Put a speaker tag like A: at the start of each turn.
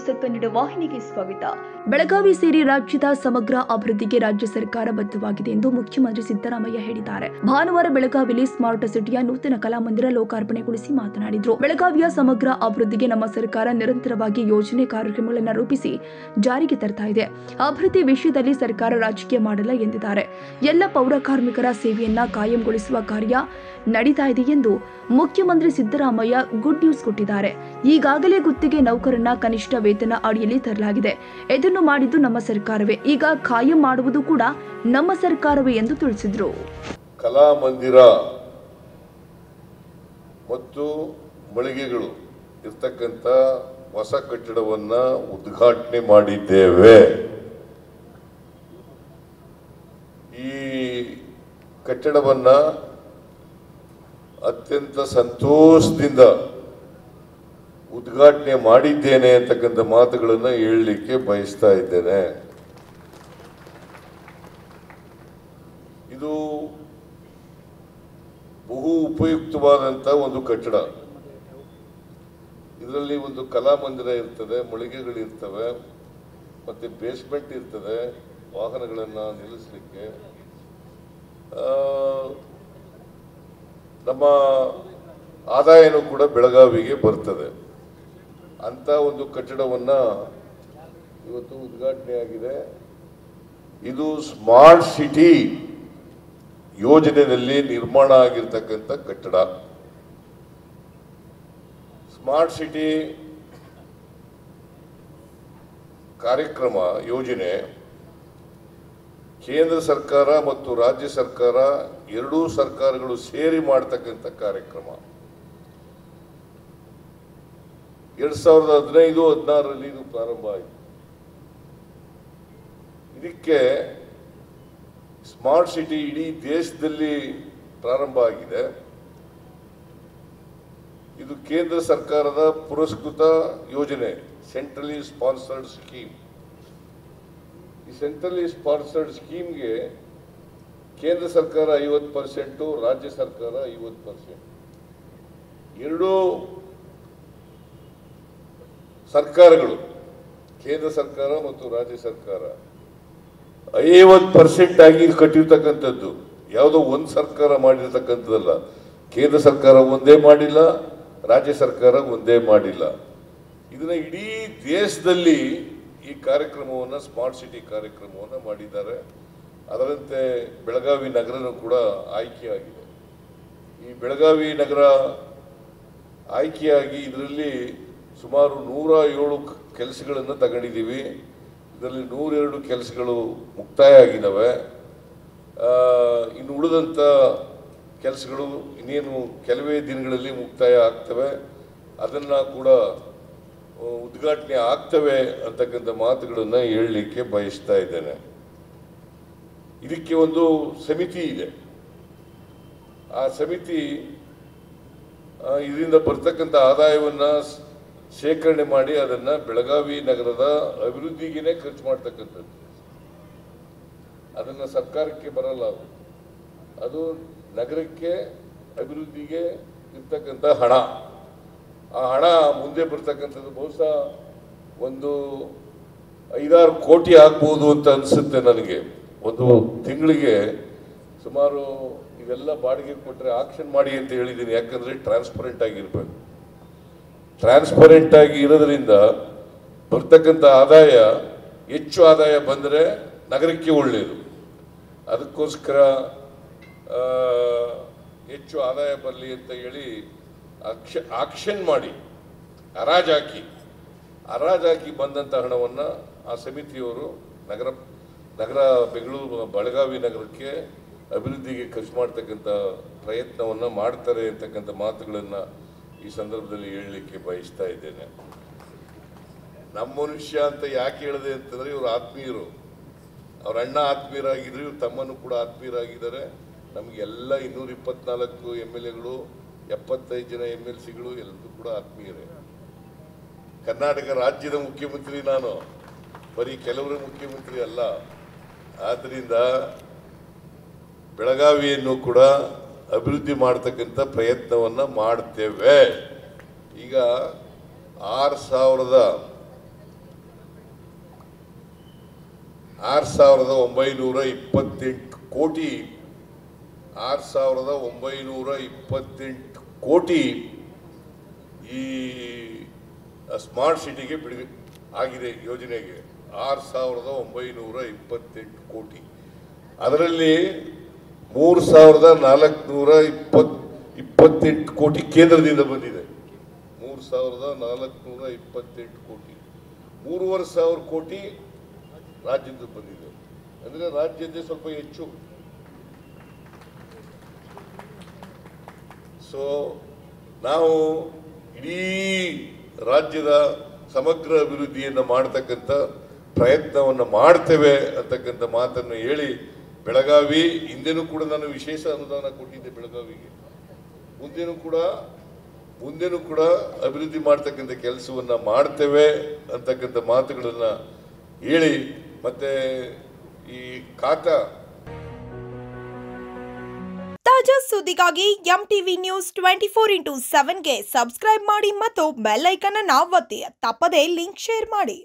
A: News Kannada ವಾಹಿನಿಗೆ ಸ್ವಾಗತ. ಬೆಳಗಾವಿ ಸೇರಿ ರಾಜ್ಯದ ಸಮಗ್ರ ಅಭಿವೃದ್ಧಿಗೆ ರಾಜ್ಯ ಸರ್ಕಾರ ಬದ್ಧವಾಗಿದೆ ಎಂದು ಮುಖ್ಯಮಂತ್ರಿ ಸಿದ್ದರಾಮಯ್ಯ ಹೇಳಿದ್ದಾರೆ. ಭಾನುವಾರ ಬೆಳಗಾವಿಯಲ್ಲಿ ಸ್ಮಾರ್ಟ್ ಸಿಟಿಯ ನೂತನ ಕಲಾಮಂದಿರ ಲೋಕಾರ್ಪಣೆಗೊಳಿಸಿ ಮಾತನಾಡಿದರು. ಬೆಳಗಾವಿಯ ಸಮಗ್ರ ಅಭಿವೃದ್ಧಿಗೆ ನಮ್ಮ ಸರ್ಕಾರ ನಿರಂತರವಾಗಿ ಯೋಜನೆ ಕಾರ್ಯಕ್ರಮಗಳನ್ನು ರೂಪಿಸಿ ಜಾರಿಗೆ ತರ್ತಾ ಇದೆ. ಅಭಿವೃದ್ಧಿ ವಿಷಯದಲ್ಲಿ ಸರ್ಕಾರ ರಾಜಕೀಯ ಮಾಡಲ್ಲ ಎಂದಿದ್ದಾರೆ. ಎಲ್ಲ ಪೌರ ಕಾರ್ಮಿಕರ ಸೇವೆಯನ್ನ ಕಾಯಂಗೊಳಿಸುವ ಕಾರ್ಯ ನಡೀತಾ ಇದೆ ಎಂದು ಮುಖ್ಯಮಂತ್ರಿ ಸಿದ್ದರಾಮಯ್ಯ ಗುಡ್ ನ್ಯೂಸ್ ಕೊಟ್ಟಿದ್ದಾರೆ. ಈಗಾಗಲೇ ಗುತ್ತಿಗೆ ನೌಕರನ್ನ ಕನಿಷ್ಠ ವೇತನ ಅಡಿಯಲ್ಲಿ ತರಲಾಗಿದೆ. ಇದನ್ನು ಮಾಡಿದ್ದು ನಮ್ಮ ಸರ್ಕಾರವೇ. ಈಗ ಕಾಯಂ ಮಾಡುವುದು ಕೂಡ ನಮ್ಮ ಸರ್ಕಾರವೇ ಎಂದು ತಿಳಿಸಿದರು.
B: ಕಲಾ ಮಂದಿರ ಮತ್ತು ಮಳಿಗೆಗಳು ಇರ್ತಕ್ಕಂಥ ಹೊಸ ಕಟ್ಟಡವನ್ನ ಉದ್ಘಾಟನೆ ಮಾಡಿದ್ದೇವೆ. ಈ ಕಟ್ಟಡವನ್ನ ಅತ್ಯಂತ ಸಂತೋಷದಿಂದ ಉದ್ಘಾಟನೆ ಮಾಡಿದ್ದೇನೆ ಅಂತಕ್ಕಂಥ ಮಾತುಗಳನ್ನು ಹೇಳಲಿಕ್ಕೆ ಬಯಸ್ತಾ ಇದ್ದೇನೆ. ಇದು ಬಹು ಉಪಯುಕ್ತವಾದಂಥ ಒಂದು ಕಟ್ಟಡ. ಇದರಲ್ಲಿ ಒಂದು ಕಲಾಮಂದಿರ ಇರ್ತದೆ, ಮಳಿಗೆಗಳಿರ್ತವೆ, ಮತ್ತೆ ಬೇಸ್ಮೆಂಟ್ ಇರ್ತದೆ ವಾಹನಗಳನ್ನು ನಿಲ್ಲಿಸಲಿಕ್ಕೆ. ನಮ್ಮ ಆದಾಯನೂ ಕೂಡ ಬೆಳಗಾವಿಗೆ ಬರ್ತದೆ. ಅಂತ ಒಂದು ಕಟ್ಟಡವನ್ನ ಇವತ್ತು ಉದ್ಘಾಟನೆ ಆಗಿದೆ. ಇದು ಸ್ಮಾರ್ಟ್ ಸಿಟಿ ಯೋಜನೆಯಲ್ಲಿ ನಿರ್ಮಾಣ ಆಗಿರ್ತಕ್ಕಂಥ ಕಟ್ಟಡ. ಸ್ಮಾರ್ಟ್ ಸಿಟಿ ಕಾರ್ಯಕ್ರಮ ಯೋಜನೆ ಕೇಂದ್ರ ಸರ್ಕಾರ ಮತ್ತು ರಾಜ್ಯ ಸರ್ಕಾರ ಎರಡೂ ಸರ್ಕಾರಗಳು ಸೇರಿ ಮಾಡತಕ್ಕಂಥ ಕಾರ್ಯಕ್ರಮ. 2015-16ರಲ್ಲಿ ಇದು ಪ್ರಾರಂಭ ಆಯಿತು. ಇದಕ್ಕೆ ಸ್ಮಾರ್ಟ್ ಸಿಟಿ ಇಡೀ ದೇಶದಲ್ಲಿ ಪ್ರಾರಂಭ ಆಗಿದೆ. ಇದು ಕೇಂದ್ರ ಸರ್ಕಾರದ ಪುರಸ್ಕೃತ ಯೋಜನೆ, ಸೆಂಟ್ರಲಿ ಸ್ಪಾನ್ಸರ್ಡ್ ಸ್ಕೀಮ್. ಈ ಸೆಂಟ್ರಲಿ ಸ್ಪಾನ್ಸರ್ಡ್ ಸ್ಕೀಮ್ಗೆ ಕೇಂದ್ರ ಸರ್ಕಾರ 50%, ರಾಜ್ಯ ಸರ್ಕಾರ 50%. ಎರಡೂ ಸರ್ಕಾರಗಳು, ಕೇಂದ್ರ ಸರ್ಕಾರ ಮತ್ತು ರಾಜ್ಯ ಸರ್ಕಾರ 50% ಆಗಿ ಕಟ್ಟಿರ್ತಕ್ಕಂಥದ್ದು. ಯಾವುದೋ ಒಂದು ಸರ್ಕಾರ ಮಾಡಿರ್ತಕ್ಕಂಥದ್ದಲ್ಲ. ಕೇಂದ್ರ ಸರ್ಕಾರ ಒಂದೇ ಮಾಡಿಲ್ಲ, ರಾಜ್ಯ ಸರ್ಕಾರ ಒಂದೇ ಮಾಡಿಲ್ಲ. ಇದನ್ನ ಇಡೀ ದೇಶದಲ್ಲಿ ಈ ಕಾರ್ಯಕ್ರಮವನ್ನು, ಸ್ಮಾರ್ಟ್ ಸಿಟಿ ಕಾರ್ಯಕ್ರಮವನ್ನು ಮಾಡಿದ್ದಾರೆ. ಅದರಂತೆ ಬೆಳಗಾವಿ ನಗರನೂ ಕೂಡ ಆಯ್ಕೆಯಾಗಿದೆ. ಈ ಬೆಳಗಾವಿ ನಗರ ಆಯ್ಕೆಯಾಗಿ ಇದರಲ್ಲಿ ಸುಮಾರು 107 ಕೆಲಸಗಳನ್ನು ತಗೊಂಡಿದ್ದೀವಿ. ಇದರಲ್ಲಿ 102 ಕೆಲಸಗಳು ಮುಕ್ತಾಯ ಆಗಿದ್ದಾವೆ. ಇನ್ನು ಉಳಿದಂಥ ಕೆಲಸಗಳು ಇನ್ನೇನು ಕೆಲವೇ ದಿನಗಳಲ್ಲಿ ಮುಕ್ತಾಯ ಆಗ್ತವೆ. ಅದನ್ನು ಕೂಡ ಉದ್ಘಾಟನೆ ಆಗ್ತವೆ ಅಂತಕ್ಕಂಥ ಮಾತುಗಳನ್ನು ಹೇಳಲಿಕ್ಕೆ ಬಯಸ್ತಾ ಇದ್ದೇನೆ. ಇದಕ್ಕೆ ಒಂದು ಸಮಿತಿ ಇದೆ. ಆ ಸಮಿತಿ ಇದರಿಂದ ಬರ್ತಕ್ಕಂಥ ಆದಾಯವನ್ನು ಶೇಖರಣೆ ಮಾಡಿ ಅದನ್ನು ಬೆಳಗಾವಿ ನಗರದ ಅಭಿವೃದ್ಧಿಗೆ ಖರ್ಚು ಮಾಡ್ತಕ್ಕಂಥದ್ದು. ಅದನ್ನು ಸರ್ಕಾರಕ್ಕೆ ಬರಲ್ಲ. ಅದು ನಗರಕ್ಕೆ, ಅಭಿವೃದ್ಧಿಗೆ ಇರ್ತಕ್ಕಂಥ ಹಣ. ಆ ಹಣ ಮುಂದೆ ಬರ್ತಕ್ಕಂಥದ್ದು ಬಹುಶಃ ಒಂದು 5-6 ಕೋಟಿ ಆಗ್ಬೋದು ಅಂತ ಅನಿಸುತ್ತೆ ನನಗೆ. ಒಂದು ತಿಂಗಳಿಗೆ ಸುಮಾರು ಇವೆಲ್ಲ ಬಾಡಿಗೆ ಕೊಟ್ಟರೆ ಆಕ್ಷನ್ ಮಾಡಿ ಅಂತ ಹೇಳಿದ್ದೀನಿ. ಯಾಕಂದರೆ ಟ್ರಾನ್ಸ್ಪರೆಂಟ್ ಆಗಿರ್ಬೇಕು. ಟ್ರಾನ್ಸ್ಪರೆಂಟ್ ಆಗಿ ಇರೋದ್ರಿಂದ ಬರ್ತಕ್ಕಂಥ ಆದಾಯ, ಹೆಚ್ಚು ಆದಾಯ ಬಂದರೆ ನಗರಕ್ಕೆ ಒಳ್ಳೆಯದು. ಅದಕ್ಕೋಸ್ಕರ ಹೆಚ್ಚು ಆದಾಯ ಬರಲಿ ಅಂತ ಹೇಳಿ ಆಕ್ಷನ್ ಮಾಡಿ ಹರಾಜಾಕಿ ಬಂದಂಥ ಹಣವನ್ನು ಆ ಸಮಿತಿಯವರು ನಗರ ಬೆಂಗಳೂರು, ಬೆಳಗಾವಿ ನಗರಕ್ಕೆ ಅಭಿವೃದ್ಧಿಗೆ ಖರ್ಚು ಮಾಡ್ತಕ್ಕಂಥ ಪ್ರಯತ್ನವನ್ನು ಮಾಡ್ತಾರೆ ಅಂತಕ್ಕಂಥ ಮಾತುಗಳನ್ನು ಈ ಸಂದರ್ಭದಲ್ಲಿ ಹೇಳಲಿಕ್ಕೆ ಬಯಸ್ತಾ ಇದ್ದೇನೆ. ನಮ್ಮ ಮನುಷ್ಯ ಅಂತ ಯಾಕೆ ಹೇಳಿದೆ ಅಂತಂದರೆ, ಇವರು ಆತ್ಮೀಯರು. ಅವ್ರ ಅಣ್ಣ ಆತ್ಮೀಯರಾಗಿದ್ರು, ಇವ್ರ ತಮ್ಮನೂ ಕೂಡ ಆತ್ಮೀಯರಾಗಿದ್ದಾರೆ. ನಮಗೆಲ್ಲ 224 MLAಗಳು, 75 ಜನ MLCಗಳು ಎಲ್ಲರೂ ಕೂಡ ಆತ್ಮೀಯರೇ. ಕರ್ನಾಟಕ ರಾಜ್ಯದ ಮುಖ್ಯಮಂತ್ರಿ ನಾನು, ಬರೀ ಕೆಲವರ ಮುಖ್ಯಮಂತ್ರಿ ಅಲ್ಲ. ಆದ್ದರಿಂದ ಬೆಳಗಾವಿಯನ್ನು ಕೂಡ ಅಭಿವೃದ್ಧಿ ಮಾಡತಕ್ಕಂಥ ಪ್ರಯತ್ನವನ್ನು ಮಾಡ್ತೇವೆ. ಈಗ 6,000 6,928 ಕೋಟಿ 6,928 ಕೋಟಿ ಈ ಸ್ಮಾರ್ಟ್ ಸಿಟಿಗೆ ಆಗಿದೆ ಯೋಜನೆಗೆ 6,928 ಕೋಟಿ. ಅದರಲ್ಲಿ 3,428 ಕೋಟಿ ಕೇಂದ್ರದಿಂದ ಬಂದಿದೆ. 3,428 ಕೋಟಿ, 3,500 ಕೋಟಿ ರಾಜ್ಯದಿಂದ ಬಂದಿದೆ. ಅಂದರೆ ರಾಜ್ಯದ ಸ್ವಲ್ಪ ಹೆಚ್ಚು. ಸೊ ನಾವು ಇಡೀ ರಾಜ್ಯದ ಸಮಗ್ರ ಅಭಿವೃದ್ಧಿಯನ್ನು ಮಾಡತಕ್ಕಂಥ ಪ್ರಯತ್ನವನ್ನು ಮಾಡ್ತೇವೆ ಅಂತಕ್ಕಂಥ ಮಾತನ್ನು ಹೇಳಿ, ಬೆಳಗಾವಿ ಹಿಂದೆನೂ ಕೂಡ ನಾನು ವಿಶೇಷ ಅನುದಾನ ಕೊಟ್ಟಿದ್ದೆ ಬೆಳಗಾವಿಗೆ. ಮುಂದೆನೂ ಕೂಡ ಅಭಿವೃದ್ಧಿ ಮಾಡ್ತಕ್ಕಂಥ ಕೆಲಸವನ್ನು ಮಾಡ್ತೇವೆ ಅಂತಕ್ಕಂಥ ಮಾತುಗಳನ್ನು ಹೇಳಿ, ಮತ್ತೆ ಈ ಖಾತಾ
C: ತಾಜಾ ಸುದ್ದಿಗಾಗಿ MTV ನ್ಯೂಸ್ 24/7ಗೆ ಸಬ್ಸ್ಕ್ರೈಬ್ ಮಾಡಿ ಮತ್ತು ಬೆಲ್ ಐಕಾನ್ ಅನ್ನು ಒತ್ತಿ. ತಪ್ಪದೇ ಲಿಂಕ್ ಶೇರ್ ಮಾಡಿ.